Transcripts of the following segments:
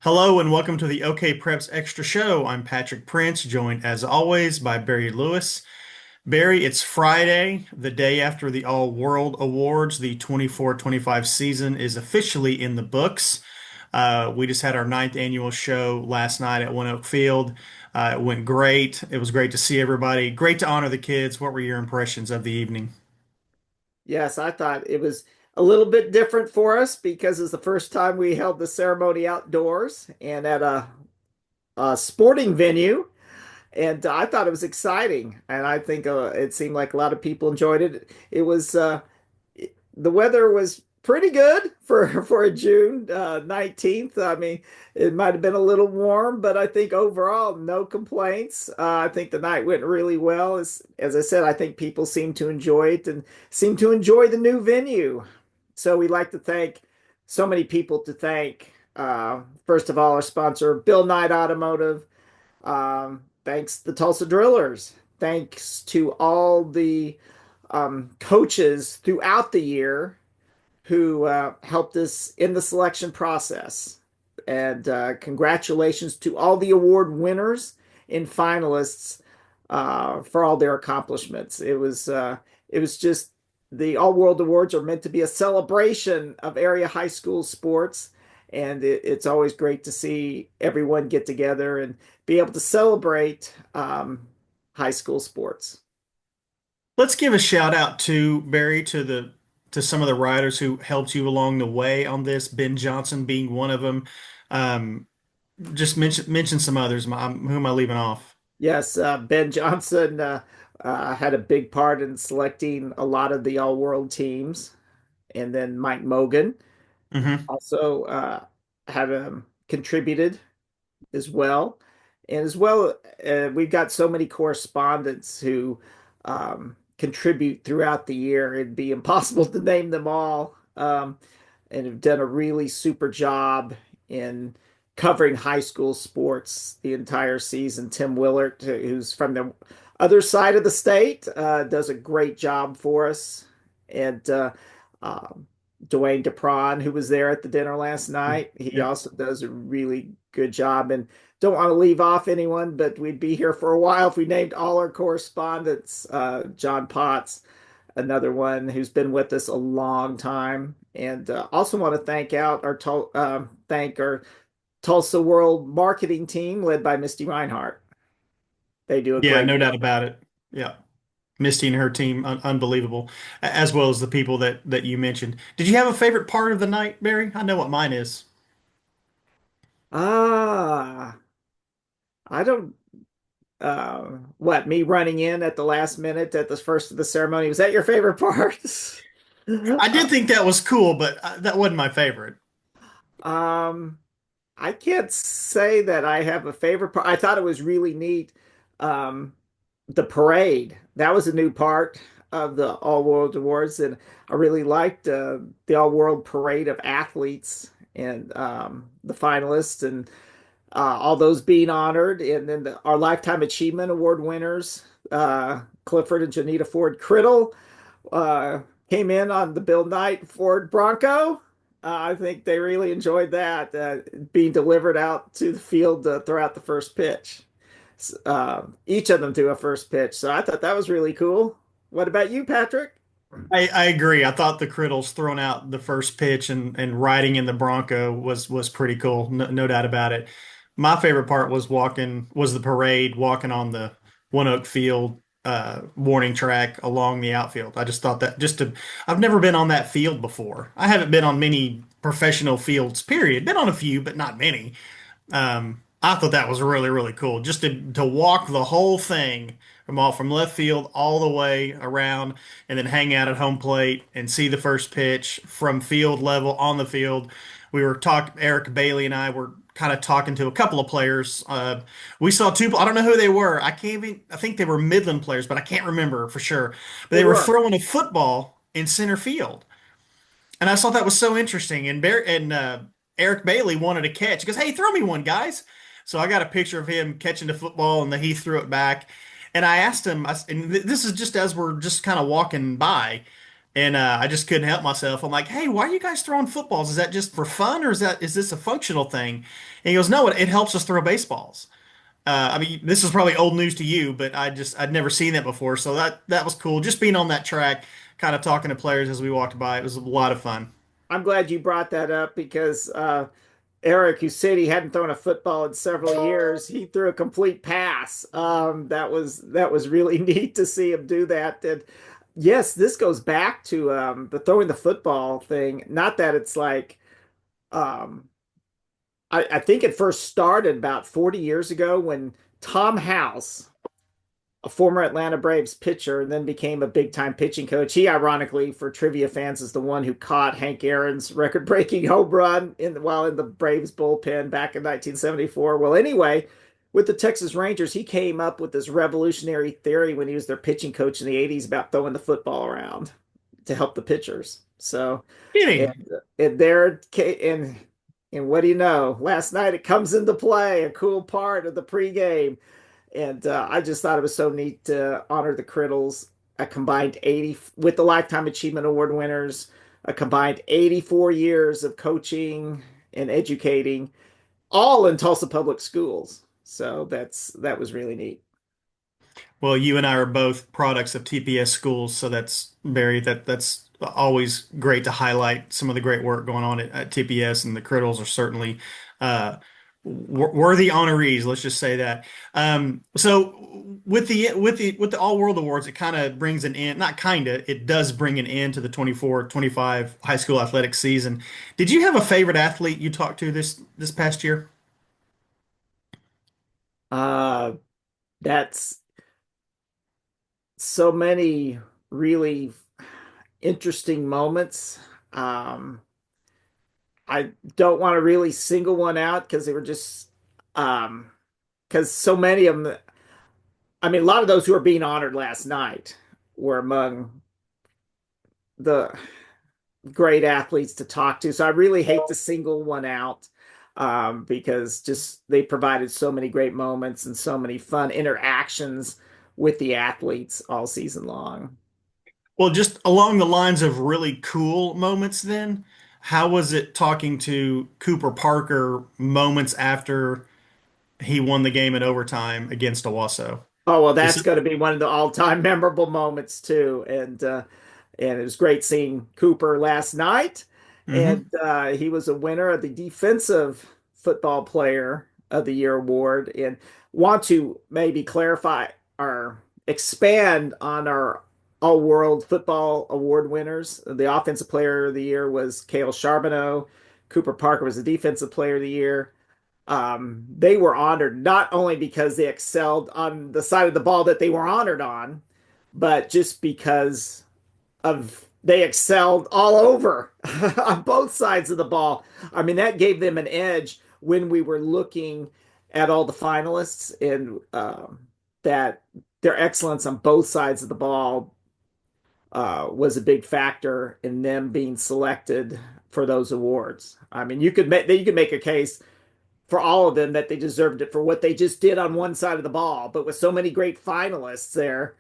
Hello and welcome to the OKPreps Extra show. I'm Patrick Prince, joined as always by Barry Lewis. Barry, it's Friday, the day after the All World Awards. The 24-25 season is officially in the books. We just had our ninth annual show last night at ONEOK Field. It went great. It was great to see everybody. Great to honor the kids. What were your impressions of the evening? Yes, I thought it was a little bit different for us because it's the first time we held the ceremony outdoors and at a sporting venue. And I thought it was exciting. And I think it seemed like a lot of people enjoyed it. The weather was pretty good for a June 19th. I mean, it might have been a little warm, but I think overall, no complaints. I think the night went really well. As I said, I think people seem to enjoy it and seem to enjoy the new venue. So we'd like to thank so many people to thank. First of all, our sponsor, Bill Knight Automotive. Thanks the Tulsa Drillers. Thanks to all the coaches throughout the year who helped us in the selection process. And congratulations to all the award winners and finalists for all their accomplishments. It was just the All World Awards are meant to be a celebration of area high school sports, and it's always great to see everyone get together and be able to celebrate high school sports. Let's give a shout out to Barry to some of the riders who helped you along the way on this. Ben Johnson being one of them. Um, just mention some others. Who am I leaving off? Yes, Ben Johnson had a big part in selecting a lot of the all-world teams, and then Mike Mogan Hmm. also had contributed as well. And as well, we've got so many correspondents who contribute throughout the year. It'd be impossible to name them all, and have done a really super job in covering high school sports the entire season. Tim Willert, who's from the other side of the state, does a great job for us. And um, Dwayne DePron, who was there at the dinner last night, he Yep. also does a really good job. And don't want to leave off anyone, but we'd be here for a while if we named all our correspondents. John Potts, another one who's been with us a long time, and also want to thank our Tulsa World marketing team led by Misty Reinhardt. They do a Yeah, great no doubt job. about it. Yeah. Misty and her team, unbelievable, as well as the people that you mentioned. Did you have a favorite part of the night, Barry? I know what mine is. Ah, I don't. What, me running in at the last minute at the first of the ceremony? Was that your favorite part? I did think that was cool, but that wasn't my favorite. Um, I can't say that I have a favorite part. I thought it was really neat. Um, the parade. That was a new part of the All World Awards, and I really liked the All World Parade of athletes and the finalists and all those being honored, and then our Lifetime Achievement Award winners, Clifford and Janita Ford Criddle, uh, came in on the Bill Knight Ford Bronco. I think they really enjoyed that being delivered out to the field throughout the first pitch. Each of them do a first pitch, so I thought that was really cool. What about you, Patrick? I agree. I thought the Criddles throwing out the first pitch and riding in the Bronco was pretty cool. No doubt about it. My favorite part was the parade walking on the ONEOK Field warning track along the outfield. I just thought that I've never been on that field before. I haven't been on many professional fields, period. Been on a few, but not many. I thought that was really, really cool. Just to walk the whole thing from left field all the way around and then hang out at home plate and see the first pitch from field level on the field. Eric Bailey and I were kind of talking to a couple of players. We saw two, I don't know who they were. I think they were Midland players, but I can't remember for sure. But They they were were. throwing a football in center field. And I thought that was so interesting. And Eric Bailey wanted a catch. He goes, "Hey, throw me one, guys." So I got a picture of him catching the football, and then he threw it back. And I asked him, and this is just as we're just kind of walking by. And I just couldn't help myself. I'm like, "Hey, why are you guys throwing footballs? Is that just for fun, or is this a functional thing?" And he goes, "No, it helps us throw baseballs." I mean, this is probably old news to you, but I'd never seen that before, so that was cool. Just being on that track, kind of talking to players as we walked by, it was a lot of fun. I'm glad you brought that up because Eric, who said he hadn't thrown a football in several years, he threw a complete pass. That was really neat to see him do that. And yes, this goes back to the throwing the football thing. Not that it's like um, I think it first started about 40 years ago when Tom House, a former Atlanta Braves pitcher and then became a big time pitching coach. He, ironically, for trivia fans, is the one who caught Hank Aaron's record breaking home run while in the Braves bullpen back in 1974. Well, anyway, with the Texas Rangers, he came up with this revolutionary theory when he was their pitching coach in the 80s about throwing the football around to help the pitchers. So, and, Kidding. and there, and what do you know? Last night it comes into play, a cool part of the pregame. And I just thought it was so neat to honor the Criddles, a combined 80 with the Lifetime Achievement Award winners, a combined 84 years of coaching and educating, all in Tulsa Public Schools. So that was really neat. Well, you and I are both products of TPS schools, so that's always great to highlight some of the great work going on at TPS, and the Criddles are certainly uh, worthy honorees. Let's just say that. So with the All World Awards, it kind of brings an end. Not kind of, it does bring an end to the 24-25 high school athletic season. Did you have a favorite athlete you talked to this past year? Uh, that's so many really interesting moments. Um, I don't want to really single one out because they were just because so many of them. I mean, a lot of those who are being honored last night were among the great athletes to talk to. So I really hate to single one out because just they provided so many great moments and so many fun interactions with the athletes all season long. Well, just along the lines of really cool moments, then, how was it talking to Cooper Parker moments after he won the game in overtime against Owasso? Oh, well, This that's is, going to be one of the all-time memorable moments too. And it was great seeing Cooper last night. hmm And he was a winner of the Defensive Football Player of the Year award. And want to maybe clarify or expand on our All World Football Award winners. The Offensive Player of the Year was Cale Charbonneau. Cooper Parker was the Defensive Player of the Year. They were honored not only because they excelled on the side of the ball that they were honored on, but just because of they excelled all over on both sides of the ball. I mean, that gave them an edge when we were looking at all the finalists and that their excellence on both sides of the ball was a big factor in them being selected for those awards. I mean, you could make a case for all of them that they deserved it for what they just did on one side of the ball. But with so many great finalists there,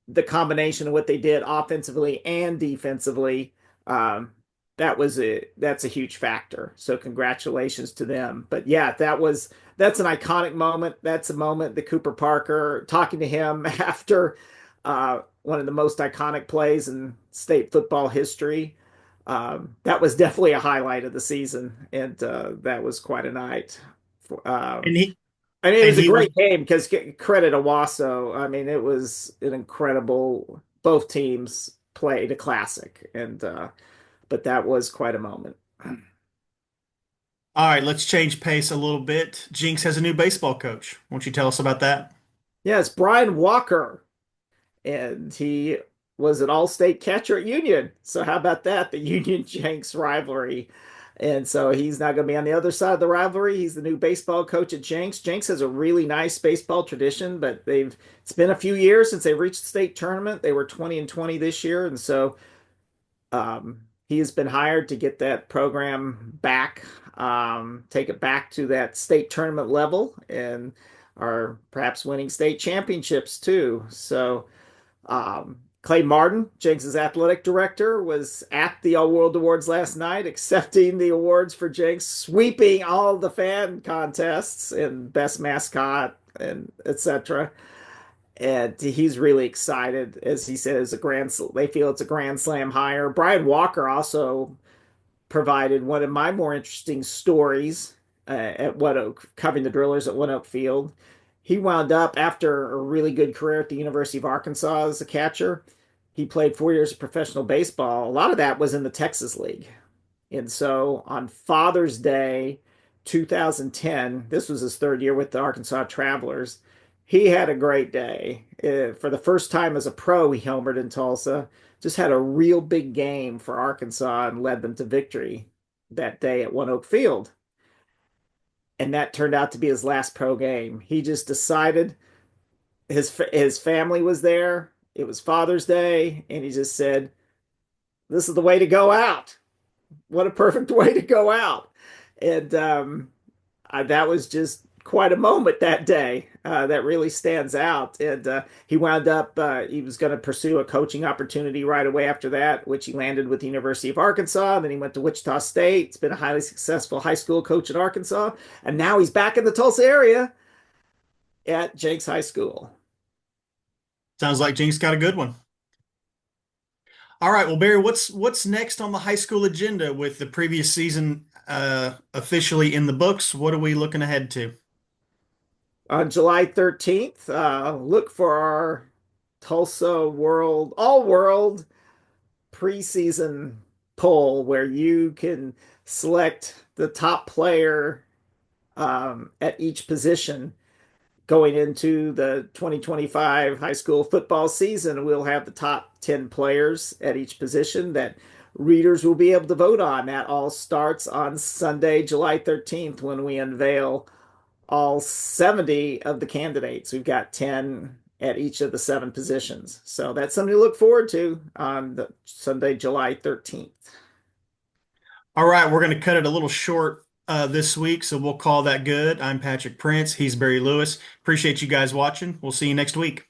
the combination of what they did offensively and defensively, um, that's a huge factor. So congratulations to them. But yeah, that's an iconic moment. That's a moment that Cooper Parker talking to him after one of the most iconic plays in state football history. That was definitely a highlight of the season, and that was quite a night. and he I mean, it and was a he was great game because credit Owasso. I mean, it was an incredible. Both teams played a classic, and but that was quite a moment. all right. Let's change pace a little bit. Jenks has a new baseball coach. Won't you tell us about that? Yes, Brian Walker, and he was an all-state catcher at Union. So how about that? The Union Jenks rivalry. And so he's now going to be on the other side of the rivalry. He's the new baseball coach at Jenks. Jenks has a really nice baseball tradition, but it's been a few years since they reached the state tournament. They were 20-20 this year, and so he has been hired to get that program back, take it back to that state tournament level, and are perhaps winning state championships too. So Clay Martin, Jenks' athletic director, was at the All World Awards last night, accepting the awards for Jenks, sweeping all the fan contests and best mascot and etc. And he's really excited, as he says, a grand. They feel it's a grand slam hire. Brian Walker also provided one of my more interesting stories at ONEOK, covering the drillers at ONEOK Field. He wound up after a really good career at the University of Arkansas as a catcher. He played 4 years of professional baseball. A lot of that was in the Texas League. And so on Father's Day 2010, this was his third year with the Arkansas Travelers. He had a great day. For the first time as a pro, he homered in Tulsa. Just had a real big game for Arkansas and led them to victory that day at ONEOK Field. And that turned out to be his last pro game. He just decided his family was there. It was Father's Day, and he just said, "This is the way to go out. What a perfect way to go out." And that was just quite a moment that day that really stands out. And he wound up, he was going to pursue a coaching opportunity right away after that, which he landed with the University of Arkansas. And then he went to Wichita State. He's been a highly successful high school coach at Arkansas. And now he's back in the Tulsa area at Jenks High School. Sounds like Jenks got a good one. All right, well, Barry, what's next on the high school agenda with the previous season officially in the books? What are we looking ahead to? On July 13th, look for our Tulsa World, all world preseason poll where you can select the top player at each position going into the 2025 high school football season. We'll have the top 10 players at each position that readers will be able to vote on. That all starts on Sunday, July 13th, when we unveil all 70 of the candidates. We've got 10 at each of the seven positions. So that's something to look forward to on the Sunday, July 13th. All right, we're going to cut it a little short this week, so we'll call that good. I'm Patrick Prince. He's Barry Lewis. Appreciate you guys watching. We'll see you next week.